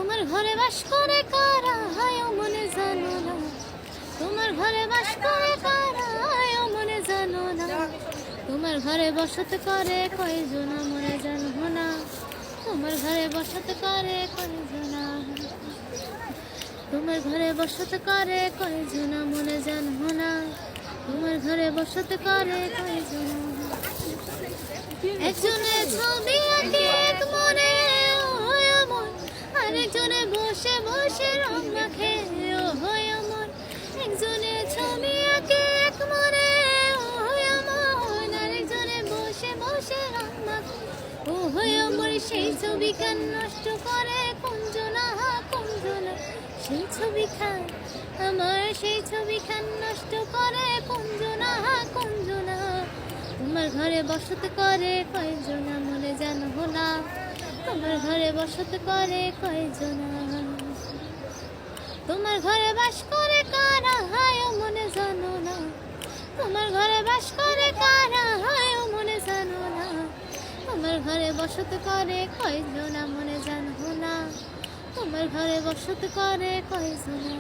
তোমার ঘরে বাস করে কারা হায় মনে জানো না, তোমার ঘরে বাস করে কারা হায় মনে জানো না, তোমার ঘরে বসত করে কয়জন মনে জানো না, তোমার ঘরে বসত করে কয়জন, তোমার ঘরে বসত করে কয়জন মনে জানো না, তোমার ঘরে বসত করে কয়জন। একজনে ছবি আঁকে এক মনে হয় আমার, আরেকজনে বসে বসে রং মাখে ও হয় আমার। একজনে ছবি আঁকে এক মনে হয় আমার, আরেকজনে বসে বসে রং মাখে ও হয় আমার। সেই ছবি কেন নষ্ট করে কোনজনা কোনজনা, সেই ছবি খান আমার, সেই ছবি খান নষ্ট করে কোনজনা কোনজনা। তোমার ঘরে বসত করে কয়জনা মনে জানো না, তোমার ঘরে বসত করে কয়জনা, তোমার ঘরে বাস করে কারা হায় মনে জানো না, তোমার ঘরে বাস করে কারা হায় মনে জানো না, তোমার ঘরে বসত করে কয়জনা মনে জানো না, তোমার ঘরে বসত করে কয়জনা।